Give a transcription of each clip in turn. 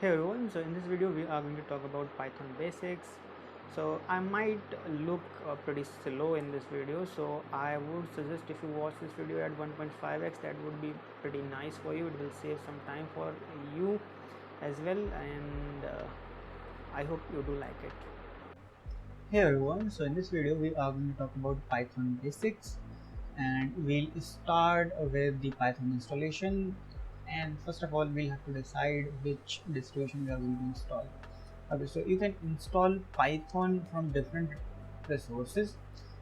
Hey everyone, so in this video we are going to talk about Python basics. So I might look pretty slow in this video, so I would suggest if you watch this video at 1.5x, that would be pretty nice for you. It will save some time for you as well, and I hope you do like it. Hey everyone, so in this video we are going to talk about Python basics, and we'll start with the Python installation. And first of all, we'll have to decide which distribution we are going to install. Okay, so you can install Python from different resources.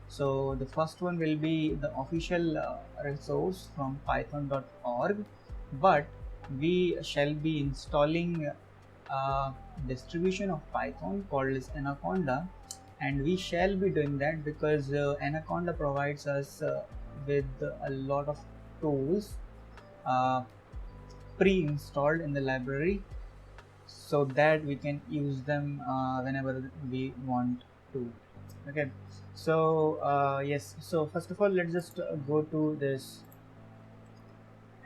So the first one will be the official resource from python.org, but we shall be installing a distribution of Python called as Anaconda, and we shall be doing that because Anaconda provides us with a lot of tools pre-installed in the library, so that we can use them whenever we want to. Okay, so yes, so first of all, let's just go to this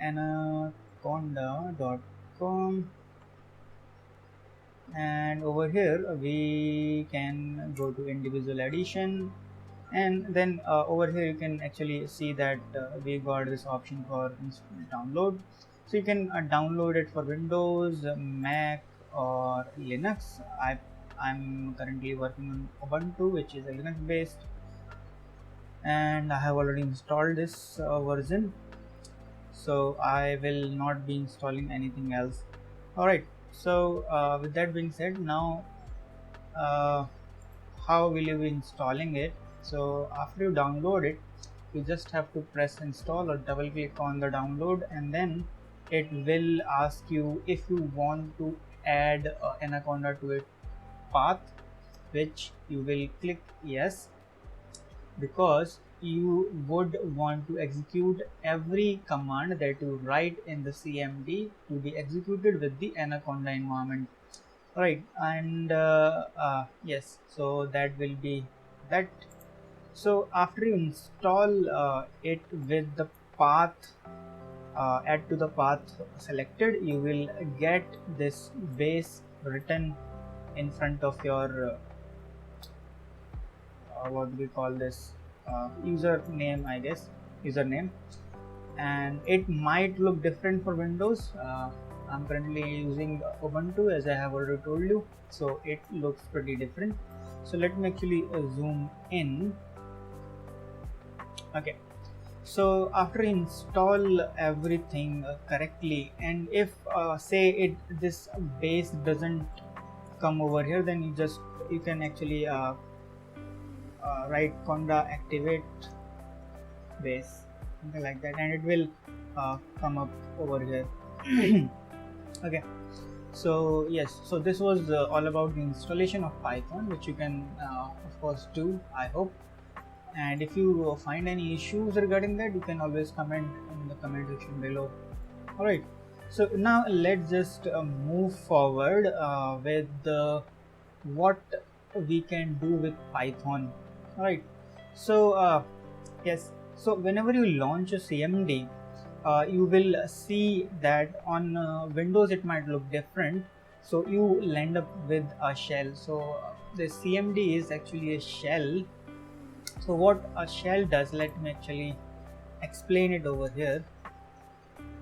anaconda.com, and over here we can go to individual edition, and then over here you can actually see that we got this option for download. So you can download it for Windows, Mac or Linux. I'm currently working on Ubuntu, which is a Linux based, and I have already installed this version, so I will not be installing anything else. Alright, so with that being said, now how will you be installing it? So after you download it, you just have to press install or double click on the download, and then it will ask you if you want to add Anaconda to its path, which you will click yes, because you would want to execute every command that you write in the CMD to be executed with the Anaconda environment. Right, and yes, so that will be that. So after you install it with the path, add to the path selected, you will get this base written in front of your what do we call this, username, I guess, username. And it might look different for Windows. I'm currently using Ubuntu, as I have already told you, so it looks pretty different. So let me actually zoom in. Okay, so after install everything correctly, and if say this base doesn't come over here, then you can actually write conda activate base, something like that, and it will come up over here. Okay, so yes, so this was all about the installation of Python, which you can of course do, I hope. And if you find any issues regarding that, you can always comment in the comment section below. Alright, so now let's just move forward with what we can do with Python. Alright, so yes, so whenever you launch a CMD, you will see that on Windows it might look different, so you will end up with a shell. So the CMD is actually a shell. So what a shell does, let me actually explain it over here.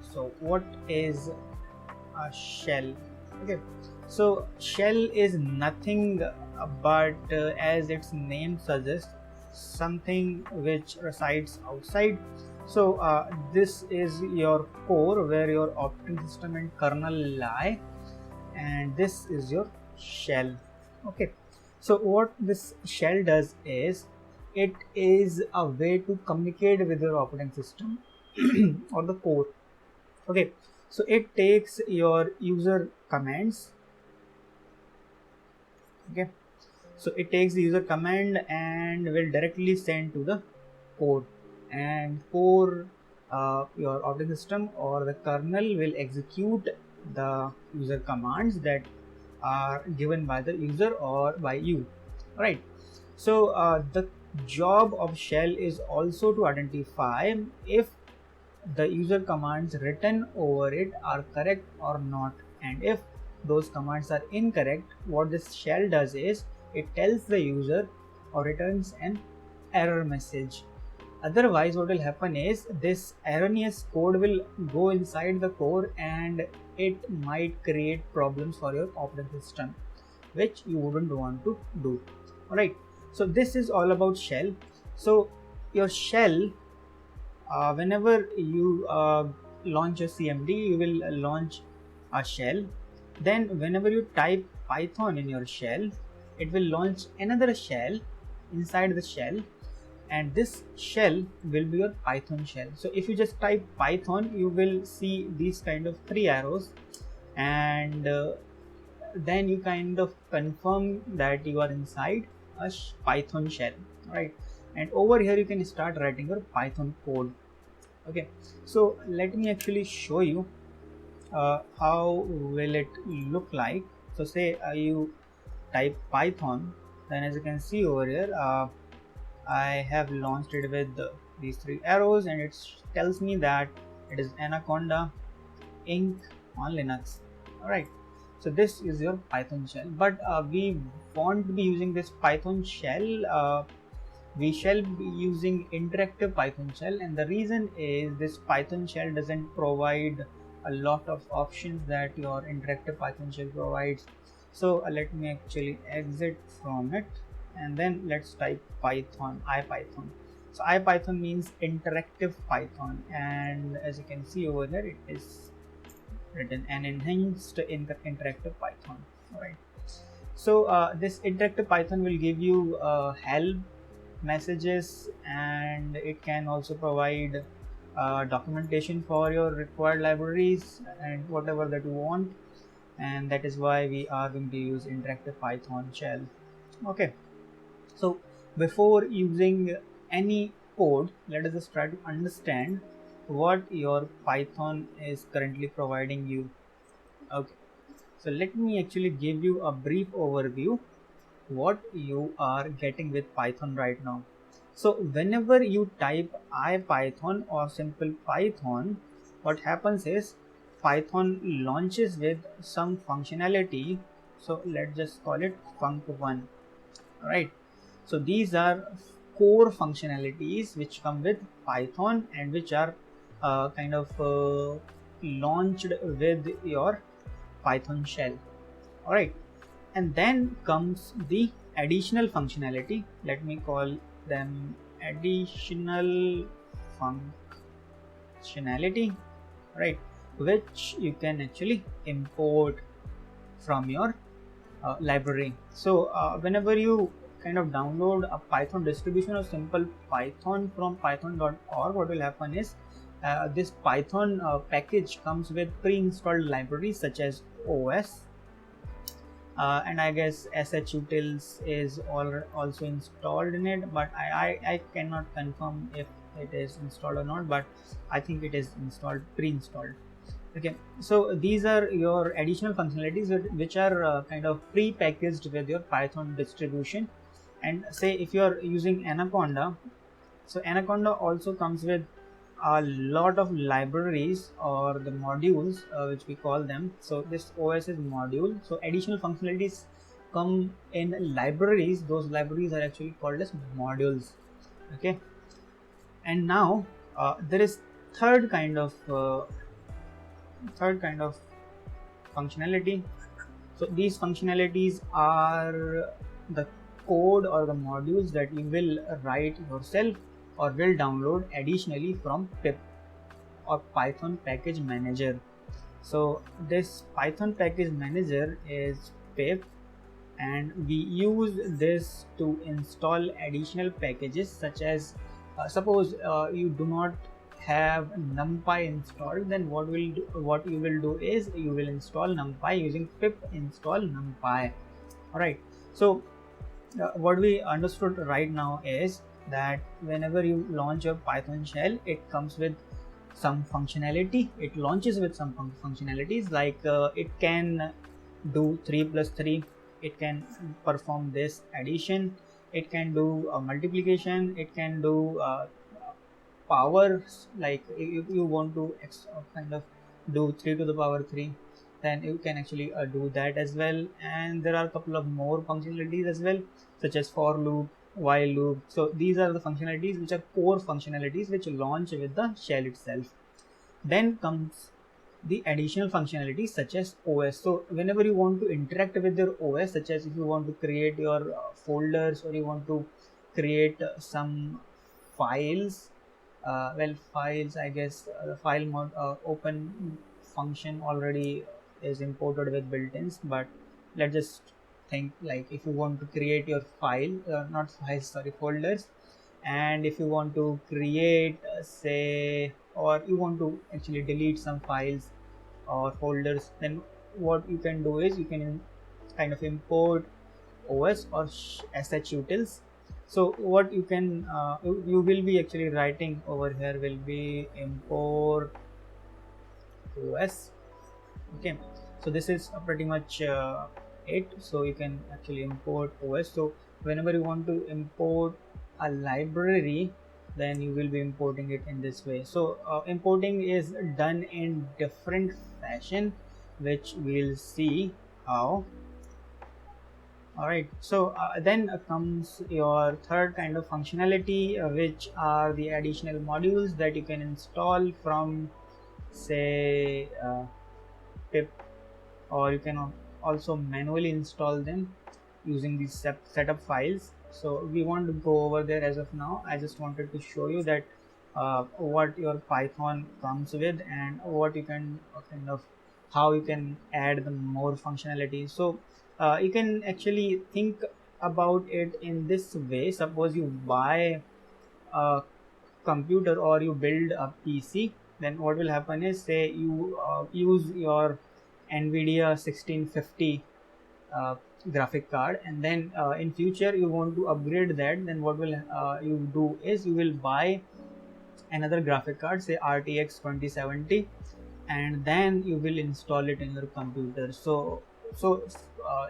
So what is a shell? Okay, so shell is nothing but as its name suggests, something which resides outside. So this is your core where your operating system and kernel lie, and this is your shell. Okay, so what this shell does is, it is a way to communicate with your operating system or the core. Okay, so it takes your user commands. Okay, so it takes the user command and will directly send to the core, and core your operating system or the kernel will execute the user commands that are given by the user or by you. Right, so the job of shell is also to identify if the user commands written over it are correct or not, and if those commands are incorrect, what this shell does is it tells the user or returns an error message. Otherwise, what will happen is this erroneous code will go inside the core and it might create problems for your operating system, which you wouldn't want to do. Alright, so this is all about shell. So your shell, whenever you launch a CMD, you will launch a shell. Then whenever you type Python in your shell, it will launch another shell inside the shell, and this shell will be your Python shell. So if you just type Python, you will see these kind of 3 arrows, and then you kind of confirm that you are inside a Python shell, right? And over here you can start writing your Python code. Okay, so let me actually show you how will it look like. So say you type Python, then as you can see over here, I have launched it with these 3 arrows, and it tells me that it is Anaconda Inc. on Linux. Alright, so this is your Python shell, but we won't be using this Python shell. We shall be using interactive Python shell, and the reason is this Python shell doesn't provide a lot of options that your interactive Python shell provides. So let me actually exit from it, and then let's type Python, IPython. So IPython means interactive Python, and as you can see over here, it is written an enhanced interactive Python. Alright, so this interactive Python will give you help messages, and it can also provide documentation for your required libraries and whatever that you want, and that is why we are going to use interactive Python shell. Okay, so before using any code, let us just try to understand what your Python is currently providing you. Okay, so let me actually give you a brief overview what you are getting with Python right now. So whenever you type IPython or simple Python, what happens is Python launches with some functionality. So let's just call it func1. Alright, so these are core functionalities which come with Python and which are kind of launched with your Python shell. Alright, and then comes the additional functionality. Let me call them additional functionality, right, which you can actually import from your library. So whenever you kind of download a Python distribution of simple Python from python.org, what will happen is this Python package comes with pre-installed libraries such as OS, and I guess shutils is also installed in it, but I cannot confirm if it is installed or not, but I think it is installed, pre-installed. Okay, so these are your additional functionalities which are kind of pre-packaged with your Python distribution. And say if you are using Anaconda, so Anaconda also comes with a lot of libraries or the modules, which we call them. So this OS is module, so additional functionalities come in libraries. Those libraries are actually called as modules. Okay, and now there is third kind of functionality. So these functionalities are the code or the modules that you will write yourself or will download additionally from pip or Python package manager. So this Python package manager is pip, and we use this to install additional packages such as suppose you do not have NumPy installed, then what you will do is you will install NumPy using pip install NumPy. Alright, so what we understood right now is that whenever you launch your Python shell, it comes with some functionality. It launches with some functionalities like it can do 3 plus 3, it can perform this addition, it can do multiplication, it can do power, like you want to kind of do 3 to the power 3, then you can actually do that as well. And there are a couple of more functionalities as well, such as for loop, while loop. So these are the functionalities which are core functionalities which launch with the shell itself. Then comes the additional functionalities such as OS. So whenever you want to interact with your OS, such as if you want to create your folders, or you want to create some files, files, I guess the file mod open function already is imported with built-ins, but let's just think like if you want to create your file, not files, sorry, folders, and if you want to create say, or you want to actually delete some files or folders, then what you can do is you can kind of import OS or shutils. So what you can you will be actually writing over here will be import OS. Okay, so this is pretty much it. So you can actually import OS. So whenever you want to import a library, then you will be importing it in this way. So importing is done in different fashion, which we'll see how. All right, so then comes your third kind of functionality, which are the additional modules that you can install from say pip, or you can also manually install them using these setup files. So we want to go over there as of now. I just wanted to show you that what your Python comes with, and what you can kind of how you can add the more functionality. So you can actually think about it in this way. Suppose you buy a computer or you build a PC, then what will happen is, say you use your NVIDIA 1650 graphic card, and then in future you want to upgrade that, then what will you do is you will buy another graphic card, say RTX 2070, and then you will install it in your computer. So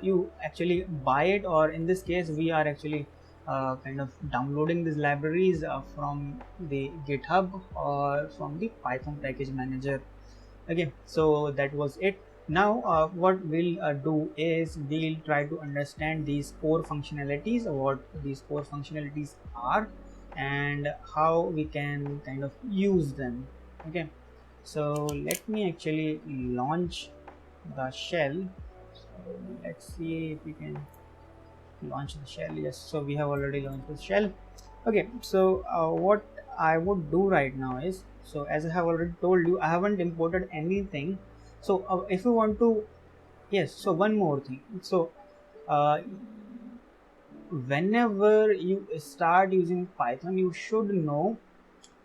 you actually buy it, or in this case we are actually kind of downloading these libraries from the GitHub or from the Python package manager. Okay, so that was it. Now what we'll do is we'll try to understand these core functionalities, what these core functionalities are, and how we can kind of use them. Okay, so let me actually launch the shell. So let's see if we can launch the shell. Yes, so we have already launched the shell. Okay, so what I would do right now is, so as I have already told you, I haven't imported anything. So if you want to, yes, so one more thing. So uh, whenever you start using Python, you should know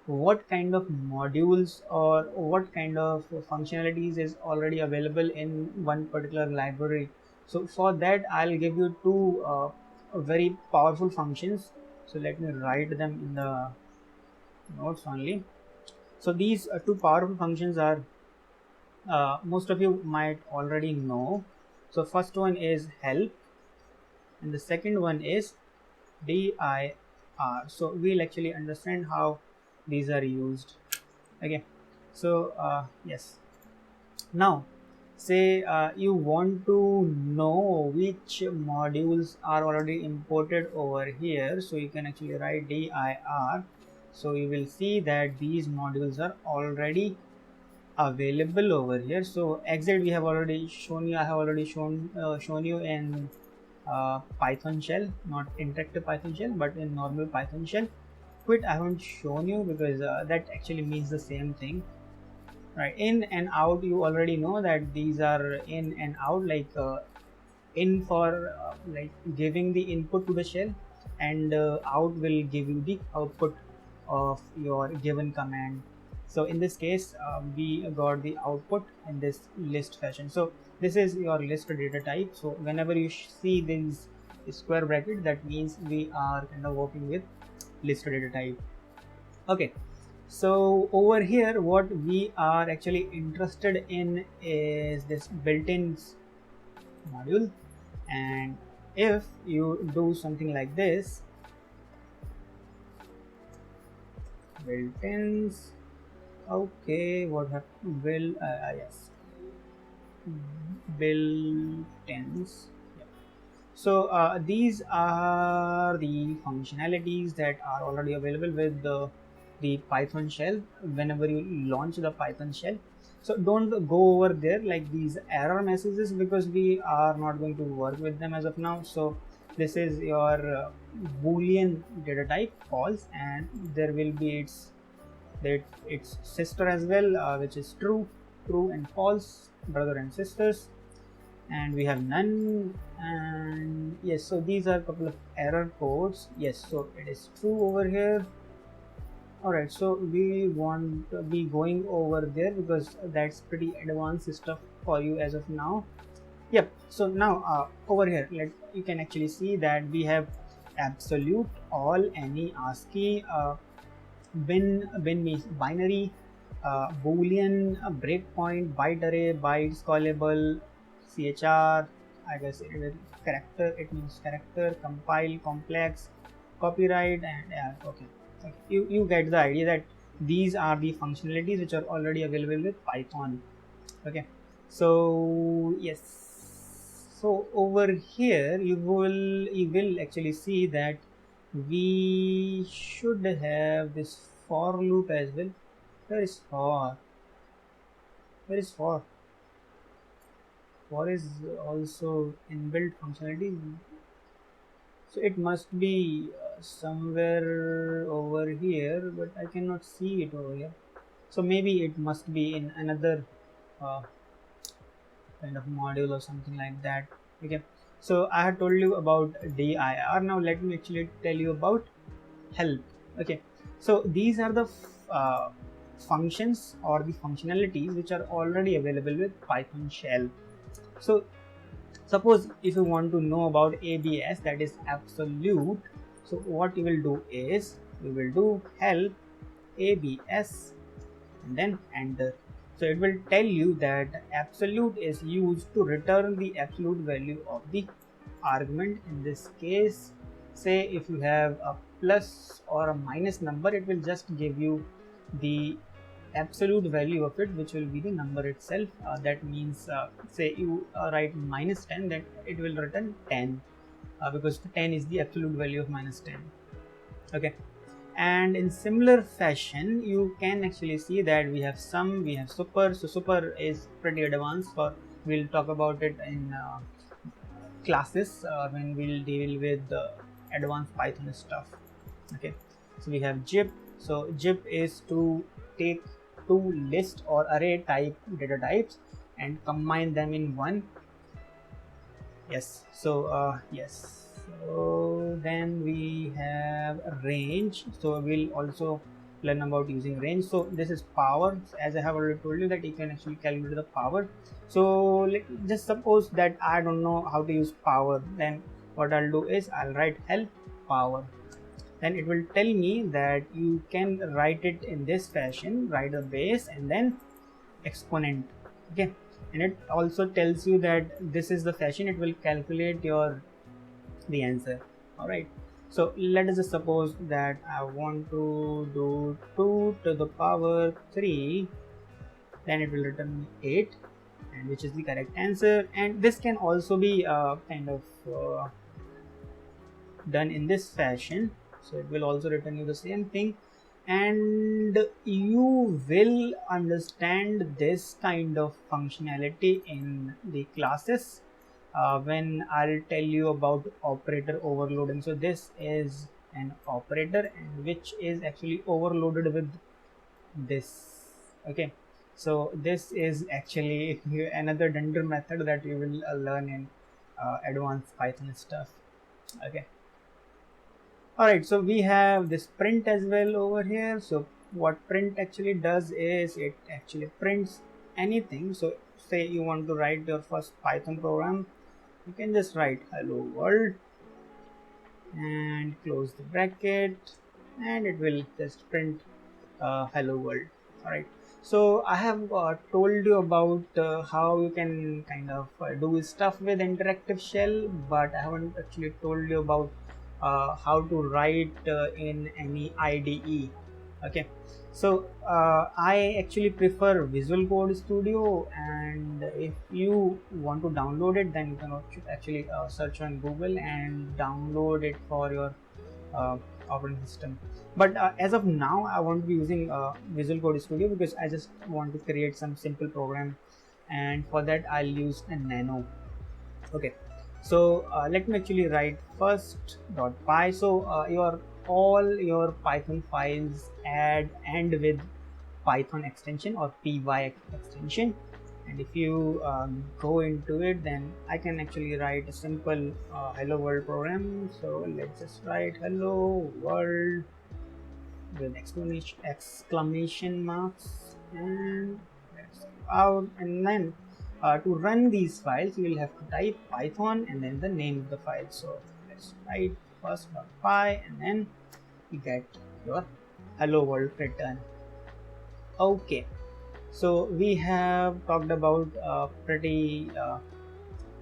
what kind of modules or what kind of functionalities is already available in one particular library. So for that I'll give you two very powerful functions. So let me write them in the notes only. So these two powerful functions are most of you might already know. So first one is help, and the second one is dir. So we'll actually understand how these are used. Okay, so yes, now say you want to know which modules are already imported over here, so you can actually write dir. So you will see that these modules are already available over here. So exit we have already shown you, I have already shown you in Python shell, not interactive Python shell, but in normal Python shell. Quit I haven't shown you because that actually means the same thing, right? In and out, you already know that these are in and out, like in for like giving the input to the shell, and out will give you the output of your given command. So in this case we got the output in this list fashion. So this is your list data type. So whenever you see this square bracket, that means we are kind of working with list data type. Okay, so over here what we are actually interested in is this built-in module. And if you do something like this, built-ins, okay, what happened will yes, built-ins. So these are the functionalities that are already available with the Python shell whenever you launch the Python shell. So don't go over there like these error messages, because we are not going to work with them as of now. So this is your boolean data type false, and there will be its sister as well, which is true and false, brother and sisters, and we have none. And yes, so these are a couple of error codes. Yes, so it is true over here. All right, so we want to be going over there because that's pretty advanced stuff for you as of now. Yep, so now over here you can actually see that we have absolute, all, any, ASCII, bin means binary, boolean, breakpoint, byte array, bytes, callable, chr, I guess it is character, it means character, compile, complex, copyright, and okay. You get the idea that these are the functionalities which are already available with Python. Okay, so yes, so over here you will actually see that we should have this for loop as well. Where is for? Where is for? For is also inbuilt functionality, so it must be somewhere over here, but I cannot see it over here. So maybe it must be in another uh, kind of module or something like that. Okay, so I have told you about dir. Now let me actually tell you about help. Okay, so these are the functions or the functionalities which are already available with Python shell. So suppose if you want to know about ABS, that is absolute, so what you will do is you will do help ABS and then enter. So it will tell you that absolute is used to return the absolute value of the argument. In this case, say if you have a plus or a minus number, it will just give you the absolute value of it, which will be the number itself. That means say you write minus 10, then it will return 10, because 10 is the absolute value of minus 10. Okay, and in similar fashion you can actually see that we have sum, we have super. So super is pretty advanced, for we'll talk about it in classes when we'll deal with the advanced Python stuff. Okay, so we have gyp. So gyp is to take two list or array type data types and combine them in one. Yes, so yes, so then we have range. So we'll also learn about using range. So this is power, as I have already told you that you can actually calculate the power. So just suppose that I don't know how to use power, then what I'll do is I'll write help power. Then it will tell me that you can write it in this fashion, write the base and then exponent. Okay, and it also tells you that this is the fashion it will calculate the answer. All right, so let us just suppose that I want to do 2 to the power 3, then it will return 8, and which is the correct answer. And this can also be kind of done in this fashion, so it will also return you the same thing. And you will understand this kind of functionality in the classes when I'll tell you about operator overloading. So this is an operator, and which is actually overloaded with this. Okay, so this is actually another dunder method that you will learn in advanced Python stuff. Okay, alright, so we have this print as well over here. So what print actually does is it actually prints anything. So say you want to write your first Python program, you can just write hello world and close the bracket, and it will just print hello world. Alright, so I have told you about how you can kind of do stuff with interactive shell, but I haven't actually told you about how to write in any IDE. Okay, so I actually prefer Visual Code Studio, and if you want to download it, then you can actually search on Google and download it for your uh, operating system. But as of now, I want to be using Visual Code Studio because I just want to create some simple program, and for that I'll use a Nano. Okay, so let me actually write first .py. So your all your Python files add end with Python extension or py extension, and if you go into it, then I can actually write a simple hello world program. So let's just write hello world with exclamation marks, and let's go out. And then to run these files, you will have to type Python and then the name of the file. So let's write first.py, and then you get your hello world return. Okay, so we have talked about pretty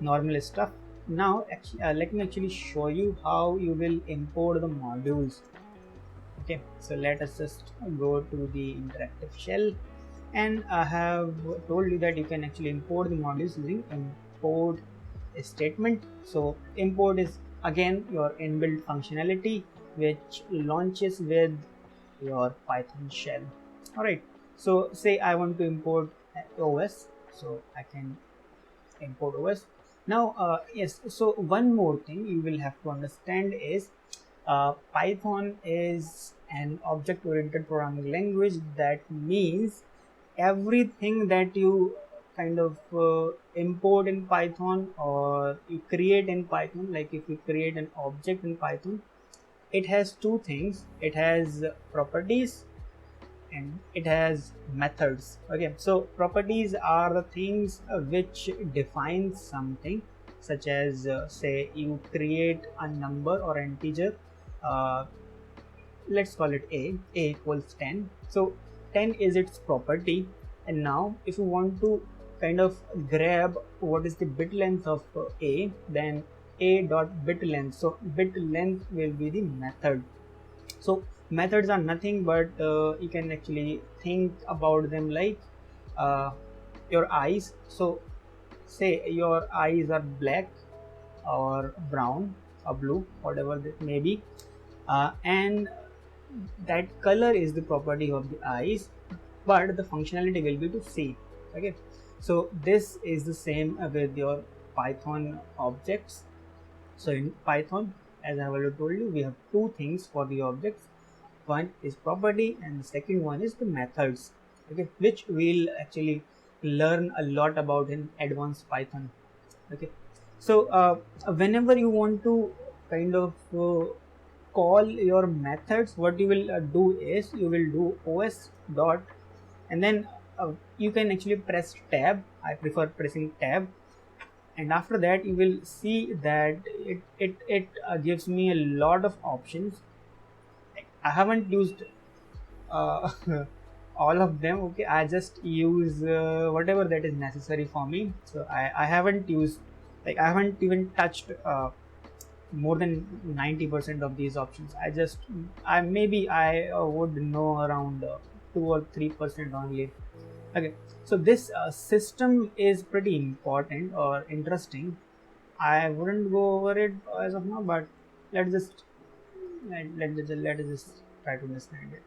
normal stuff. Now actually, let me actually show you how you will import the modules. Okay, so let us just go to the interactive shell, and I have told you that you can actually import the modules using import statement. So import is again your inbuilt functionality which launches with your Python shell. All right, so say I want to import OS, so I can import OS. Now yes, so one more thing you will have to understand is Python is an object-oriented programming language. That means everything that you kind of import in Python or you create in Python, like if you create an object in Python, it has two things. It has properties and it has methods. Okay, so properties are the things which define something, such as say you create a number or integer, uh, let's call it a equals 10. So 10 is its property, and now if you want to kind of grab what is the bit length of a, then a dot bit length, so bit length will be the method. So methods are nothing but you can actually think about them like your eyes. So say your eyes are black or brown or blue, whatever it may be, and that color is the property of the eyes, but the functionality will be to see. Okay, so this is the same with your Python objects. So in Python, as I have already told you, we have two things for the objects. One is property and the second one is the methods. Okay, which we'll actually learn a lot about in advanced Python. Okay, so whenever you want to kind of call your methods, what you will do is you will do os dot, and then you can actually press tab. I prefer pressing tab, and after that you will see that it gives me a lot of options. I haven't used uh, all of them. Okay, I just use whatever that is necessary for me. So I haven't used, like I haven't even touched more than 90% of these options. I maybe I would know around 2 or 3% only. Okay, so this system is pretty important or interesting. I wouldn't go over it as of now, but let's just let us just try to understand it.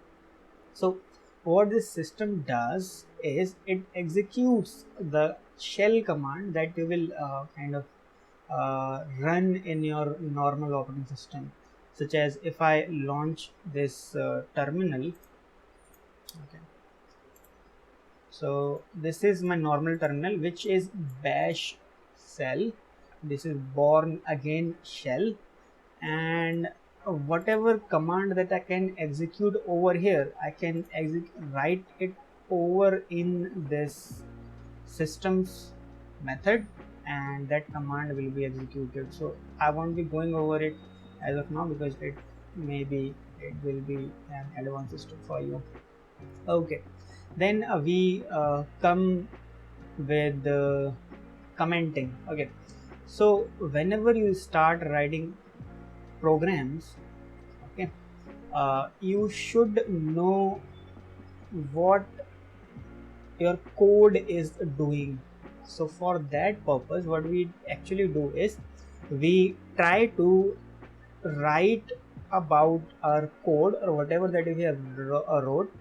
So what this system does is it executes the shell command that you will kind of run in your normal operating system, such as if I launch this terminal. Okay, so this is my normal terminal, which is bash shell. This is born again shell, and whatever command that I can execute over here, I can write it over in this systems method, and that command will be executed. So I won't be going over it as of now because it will be an advanced system for you. Okay, then we come with commenting. Okay, so whenever you start writing programs, okay, you should know what your code is doing. So for that purpose, what we actually do is we try to write about our code or whatever that we have wrote.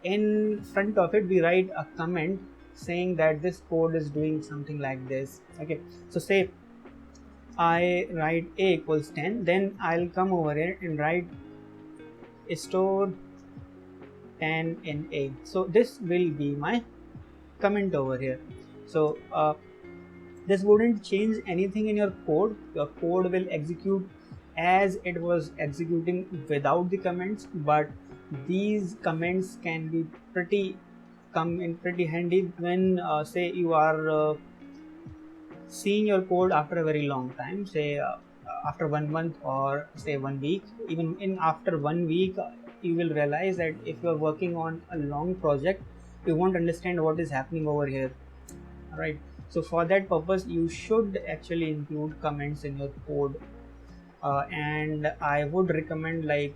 In front of it we write a comment saying that this code is doing something like this. Okay, so say I write a equals 10, then I'll come over here and write store 10 in a. So this will be my comment over here. So this wouldn't change anything in your code. Your code will execute as it was executing without the comments, but these comments can be come in pretty handy when say you are seeing your code after a very long time, say after 1 month or say 1 week. Even in after 1 week you will realize that if you are working on a long project, you won't understand what is happening over here, right? So for that purpose you should actually include comments in your code, and I would recommend like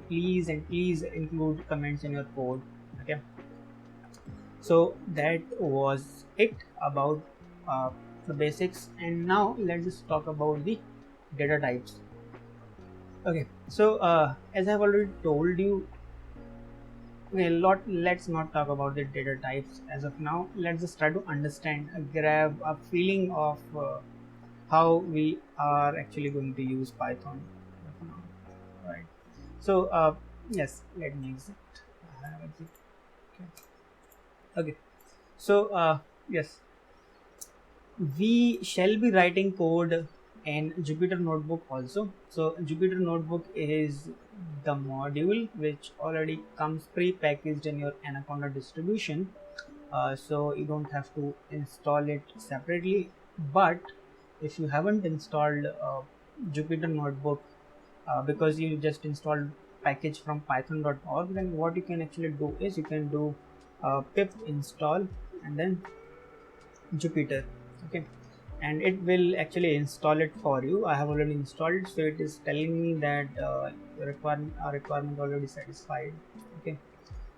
please include comments in your code. Okay, so that was it about the basics, and now let's just talk about the data types. Okay, so as I've already told you, let's not talk about the data types as of now. Let's just try to understand, grab a feeling of how we are actually going to use Python now, right? So yes, let me exit. I have exit. Okay, so yes, we shall be writing code in Jupyter Notebook also. So Jupyter Notebook is the module which already comes pre-packaged in your Anaconda distribution, so you don't have to install it separately. But if you haven't installed Jupyter Notebook because you just installed package from python.org, then what you can actually do is you can do pip install and then Jupyter. Okay, and it will actually install it for you. I have already installed it, so it is telling me that requirement already satisfied. Okay,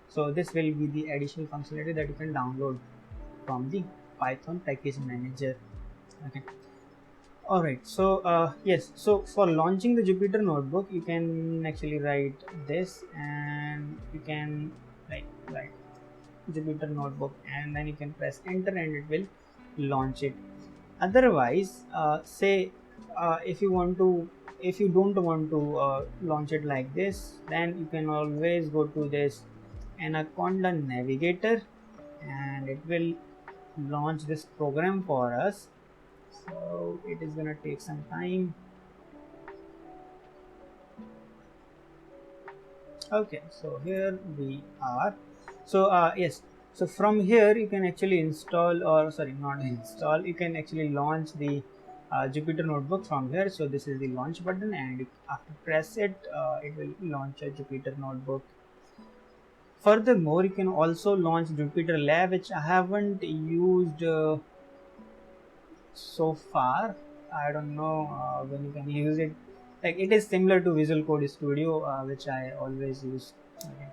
so this will be the additional functionality that you can download from the Python package manager. Okay, all right. So yes, so for launching the Jupyter Notebook, you can actually write this, and you can write Jupyter Notebook, and then you can press enter and it will launch it. Otherwise say if you don't want to launch it like this, then you can always go to this Anaconda navigator and it will launch this program for us. So it is gonna take some time. Okay, so here we are. So yes, so from here you can actually install, or sorry, not install, you can actually launch the Jupyter Notebook from here. So this is the launch button, and after press it, it will launch a Jupyter Notebook. Furthermore, you can also launch Jupyter Lab, which I haven't used so far. I don't know when you can use it. Like it is similar to Visual Code Studio, which I always use. Okay.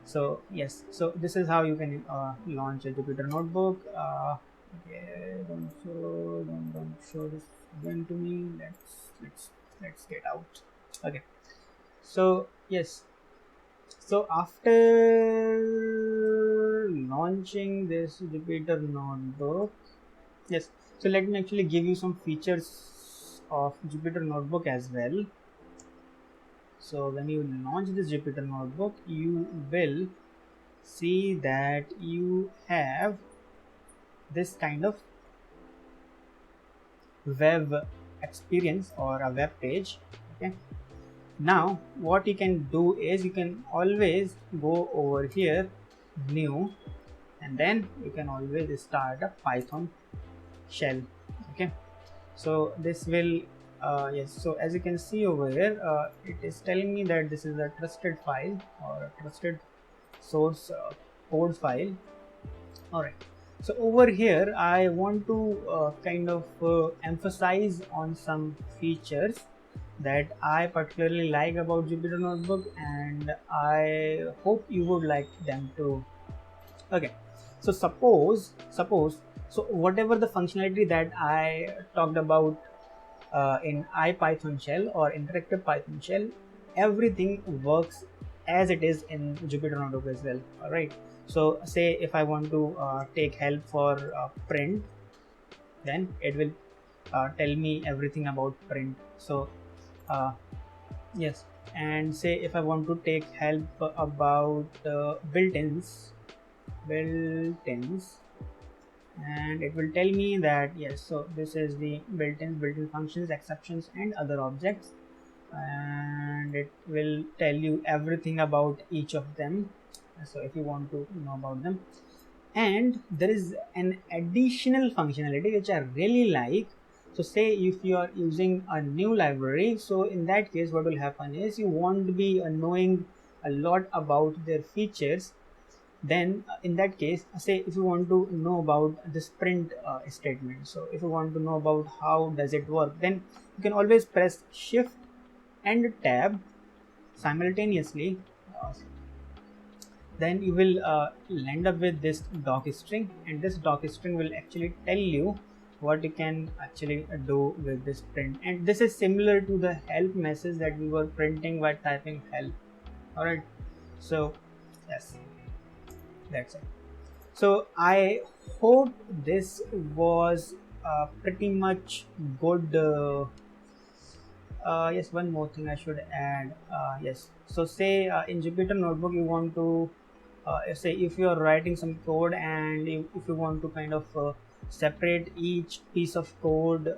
So yes, so this is how you can launch a Jupyter Notebook. Okay, don't show this again to me. Let's get out. Okay, so yes, so after launching this Jupyter Notebook, yes, so let me actually give you some features of Jupyter Notebook as well. So when you launch this Jupyter Notebook, you will see that you have this kind of web experience or a web page. Okay, now what you can do is you can always go over here, new, and then you can always start a Python shell. Okay, so this will yes, so as you can see over here, it is telling me that this is a trusted file or a trusted source code file. All right, so over here I want to kind of emphasize on some features that I particularly like about Jupyter Notebook, and I hope you would like them too. Okay, so suppose whatever the functionality that I talked about in IPython shell or interactive Python shell, everything works as it is in Jupyter Notebook as well. All right, so say if I want to take help for print, then it will tell me everything about print. So uh, yes, and say if I want to take help about built-ins, and it will tell me that yes, so this is the built-in functions, exceptions, and other objects, and it will tell you everything about each of them. So if you want to know about them, and there is an additional functionality which I really like. So say if you are using a new library, so in that case what will happen is you won't be knowing a lot about their features. Then in that case, say if you want to know about this print statement, so if you want to know about how does it work, then you can always press shift and tab simultaneously. Then you will end up with this doc string, and this doc string will actually tell you what you can actually do with this print. And this is similar to the help message that we were printing by typing help. All right, so yes, that's it. So I hope this was pretty much good. Yes, one more thing I should add. Yes, so say in Jupyter Notebook you want to say if you are writing some code, and if you want to kind of separate each piece of code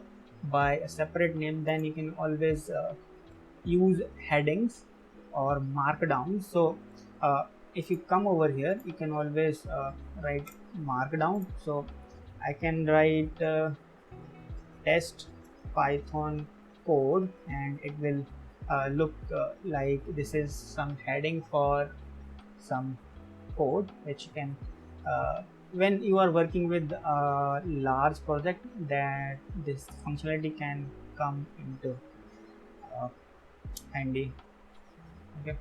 by a separate name, then you can always use headings or markdown. So if you come over here, you can always write markdown. So I can write test python code, and it will look like this is some heading for some code which can when you are working with a large project, that this functionality can come into uh, handy. Okay.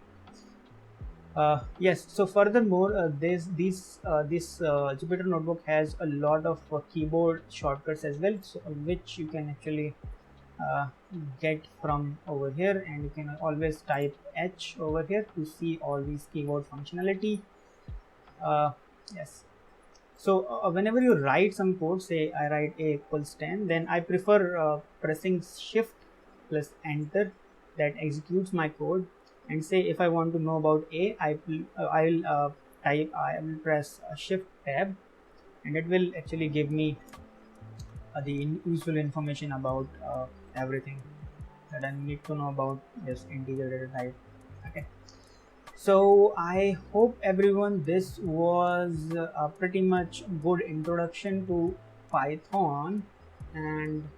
Yes, so furthermore, this Jupyter Notebook has a lot of keyboard shortcuts as well, so, which you can actually uh, get from over here, and you can always type H over here to see all these keyboard functionality. Uh, yes, so whenever you write some code, say I write a equals 10, then I prefer pressing shift plus enter, that executes my code. And say if I want to know about a, I will press shift tab, and it will actually give me the useful information about everything that I need to know about this integer data type. Okay, so I hope everyone this was a pretty much good introduction to Python, and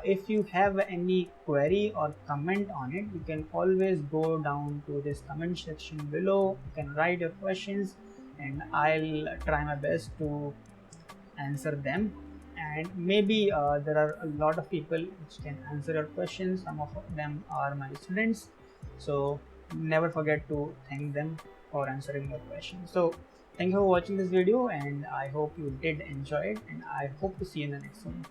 if you have any query or comment on it, you can always go down to this comment section below. You can write your questions, and I'll try my best to answer them. And maybe there are a lot of people which can answer your questions. Some of them are my students, so never forget to thank them for answering your questions. So thank you for watching this video, and I hope you did enjoy it, and I hope to see you in the next one.